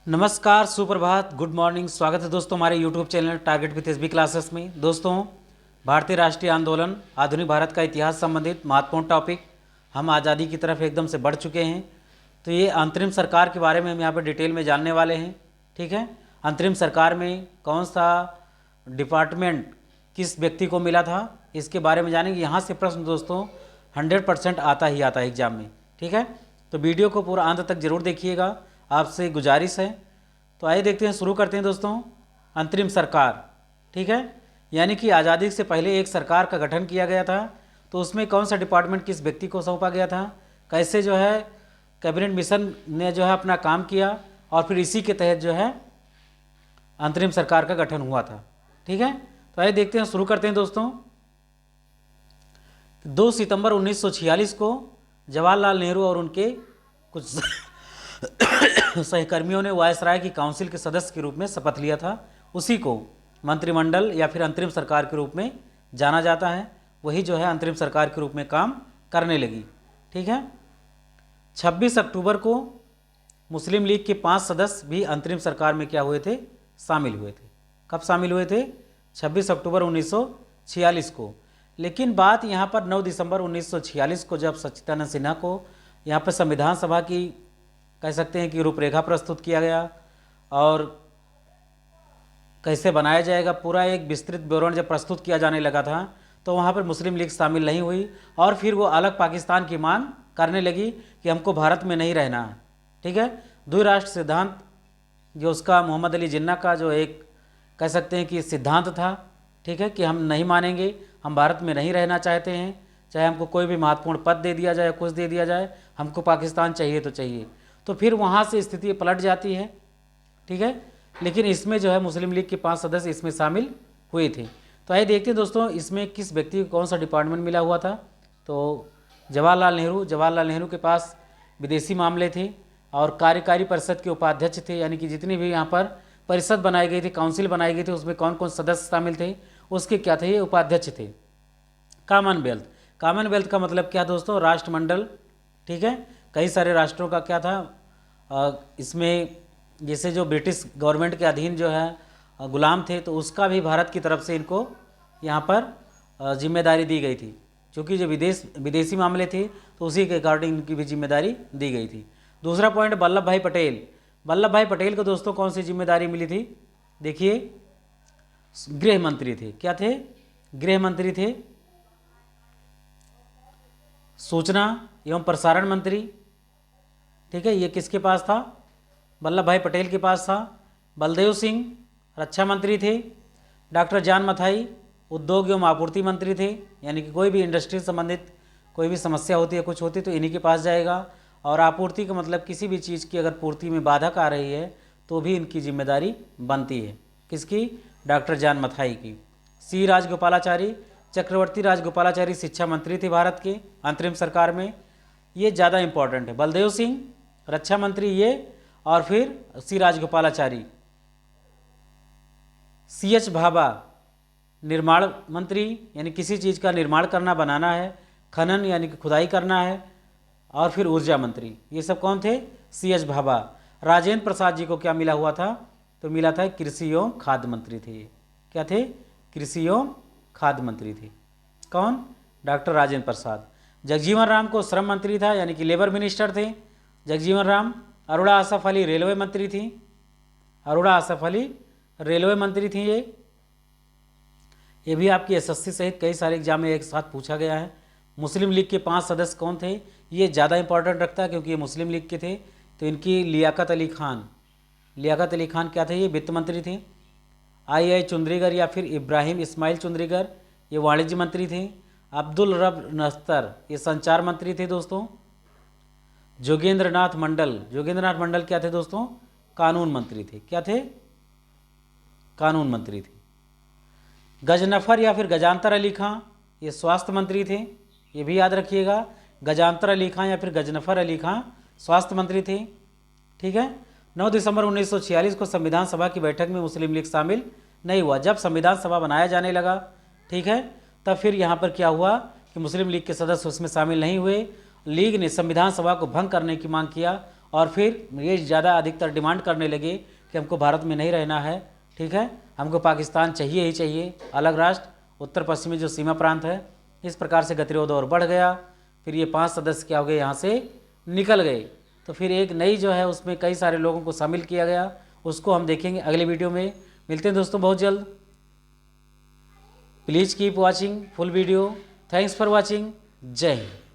नमस्कार, सुप्रभात, good morning. स्वागत है दोस्तों हमारे YouTube channel target with SB classes में। दोस्तों, भारतीय राष्ट्रीय आंदोलन, आधुनिक भारत का इतिहास संबंधित महत्वपूर्ण टॉपिक हम आज़ादी की तरफ एकदम से बढ़ चुके हैं। तो ये अंतरिम सरकार के बारे में हम यहाँ पर डिटेल में जानने वाले हैं। ठीक है, अंतरिम सरकार में कौन सा डिपार्टमेंट किस व्यक्ति को मिला था, इसके बारे में जानेंगे। यहाँ से प्रश्न दोस्तों 100% आता ही आता है एग्जाम में। ठीक है, तो वीडियो को पूरा अंत तक जरूर देखिएगा, आपसे गुजारिश है। तो आइए देखते हैं, शुरू करते हैं दोस्तों। अंतरिम सरकार, ठीक है, यानी कि आज़ादी से पहले एक सरकार का गठन किया गया था। तो उसमें कौन सा डिपार्टमेंट किस व्यक्ति को सौंपा गया था, कैसे जो है कैबिनेट मिशन ने जो है अपना काम किया, और फिर इसी के तहत जो है अंतरिम सरकार का गठन हुआ था। ठीक है, तो आइए देखते हैं, शुरू करते हैं दोस्तों। 2 सितंबर 1946 को जवाहरलाल नेहरू और उनके कुछ सहकर्मियों ने वायसराय की काउंसिल के सदस्य के रूप में शपथ लिया था। उसी को मंत्रिमंडल या फिर अंतरिम सरकार के रूप में जाना जाता है। वही जो है अंतरिम सरकार के रूप में काम करने लगी। ठीक है, 26 अक्टूबर को मुस्लिम लीग के 5 सदस्य भी अंतरिम सरकार में क्या हुए थे, शामिल हुए थे। कब शामिल हुए थे? 26 अक्टूबर 1946 को। लेकिन बात यहाँ पर 9 दिसंबर 1946 को जब सच्चिदानंद सिन्हा को यहाँ पर संविधान सभा की कह सकते हैं कि रूपरेखा प्रस्तुत किया गया और कैसे बनाया जाएगा पूरा एक विस्तृत विवरण जब प्रस्तुत किया जाने लगा था, तो वहाँ पर मुस्लिम लीग शामिल नहीं हुई और फिर वो अलग पाकिस्तान की मांग करने लगी कि हमको भारत में नहीं रहना है। ठीक है, द्विराष्ट्र सिद्धांत जो उसका मोहम्मद अली जिन्ना का जो एक कह सकते हैं कि सिद्धांत था। ठीक है, कि हम नहीं मानेंगे, हम भारत में नहीं रहना चाहते हैं, चाहे हमको कोई भी महत्वपूर्ण पद दे दिया जाए, कुछ दे दिया जाए, हमको पाकिस्तान चाहिए तो चाहिए। तो फिर वहाँ से स्थिति पलट जाती है। ठीक है, लेकिन इसमें जो है मुस्लिम लीग के 5 सदस्य इसमें शामिल हुए थे। तो आइए देखते हैं दोस्तों, इसमें किस व्यक्ति को कौन सा डिपार्टमेंट मिला हुआ था। तो जवाहरलाल नेहरू के पास विदेशी मामले थे और कार्यकारी परिषद के उपाध्यक्ष थे, यानी कि जितनी भी यहाँ पर परिषद बनाई गई थी, काउंसिल बनाई गई थी, उसमें कौन कौन सदस्य शामिल थे, उसके क्या थे, ये उपाध्यक्ष थे। कॉमनवेल्थ का मतलब क्या दोस्तों? राष्ट्रमंडल। ठीक है, कई सारे राष्ट्रों का क्या था इसमें, जैसे जो ब्रिटिश गवर्नमेंट के अधीन जो है गुलाम थे, तो उसका भी भारत की तरफ से इनको यहाँ पर जिम्मेदारी दी गई थी। क्योंकि जो विदेशी मामले थे तो उसी के अकॉर्डिंग इनकी भी जिम्मेदारी दी गई थी। दूसरा पॉइंट, वल्लभ भाई पटेल को दोस्तों कौन सी जिम्मेदारी मिली थी? देखिए, गृह मंत्री थे। क्या थे? गृह मंत्री थे। सूचना एवं प्रसारण मंत्री। ठीक है, ये किसके पास था? वल्लभ भाई पटेल के पास था। बलदेव सिंह रक्षा मंत्री थे। डॉक्टर जान मथाई उद्योग एवं आपूर्ति मंत्री थे, यानी कि कोई भी इंडस्ट्री संबंधित कोई भी समस्या होती है, कुछ होती है तो इन्हीं के पास जाएगा। और आपूर्ति का मतलब किसी भी चीज़ की अगर पूर्ति में बाधक आ रही है तो भी इनकी जिम्मेदारी बनती है। किसकी? डॉक्टर जान मथाई की। सी राजगोपालाचारी, चक्रवर्ती राजगोपालाचारी शिक्षा मंत्री थे भारत के अंतरिम सरकार में। ये ज़्यादा इंपॉर्टेंट है। बलदेव सिंह रक्षा मंत्री ये, और फिर सी राजगोपालाचारी। CH भाभा निर्माण मंत्री, यानी किसी चीज़ का निर्माण करना, बनाना है। खनन यानी कि खुदाई करना है। और फिर ऊर्जा मंत्री। ये सब कौन थे? CH भाभा। राजेंद्र प्रसाद जी को क्या मिला हुआ था? तो मिला था कृषि एवं खाद्य मंत्री थे। क्या थे? कृषि एवं खाद्य मंत्री थे। कौन? डॉक्टर राजेंद्र प्रसाद। जगजीवन राम को श्रम मंत्री था, यानी कि लेबर मिनिस्टर थे जगजीवन राम। अरुणा आसफ अली रेलवे मंत्री थी। अरुणा आसफ अली रेलवे मंत्री थी। ये भी आपकी SSC सहित कई सारे एग्जाम में एक साथ पूछा गया है। मुस्लिम लीग के 5 सदस्य कौन थे? ये ज़्यादा इंपॉर्टेंट रखता है क्योंकि ये मुस्लिम लीग के थे। तो इनकी लियाकत अली खान क्या थे? ये वित्त मंत्री थे। आई चुंद्रीगर या फिर इब्राहिम इस्माइल चुंद्रीगर, ये वाणिज्य मंत्री थे। अब्दुल रब नस्तर, ये संचार मंत्री थे दोस्तों। जोगेंद्र नाथ मंडल क्या थे दोस्तों? कानून मंत्री थे। क्या थे? कानून मंत्री थे। गजनफर या फिर गजांतर अली खां, ये स्वास्थ्य मंत्री थे। ये भी याद रखिएगा, गजांतर अली खां या फिर गजनफर अली खां स्वास्थ्य मंत्री थे। ठीक है, 9 दिसंबर 1946 को संविधान सभा की बैठक में मुस्लिम लीग शामिल नहीं हुआ। जब संविधान सभा बनाया जाने लगा, ठीक है, तब फिर यहाँ पर क्या हुआ कि मुस्लिम लीग के सदस्य उसमें शामिल नहीं हुए। लीग ने संविधान सभा को भंग करने की मांग किया और फिर ये ज़्यादा अधिकतर डिमांड करने लगे कि हमको भारत में नहीं रहना है, ठीक है, हमको पाकिस्तान चाहिए ही चाहिए, अलग राष्ट्र, उत्तर पश्चिमी जो सीमा प्रांत है। इस प्रकार से गतिरोध और बढ़ गया। फिर ये 5 सदस्य क्या हो गए, यहाँ से निकल गए। तो फिर एक नई जो है उसमें कई सारे लोगों को शामिल किया गया, उसको हम देखेंगे अगले वीडियो में। मिलते हैं दोस्तों बहुत जल्द। Please keep watching full video. Thanks for watching. जय हिंद।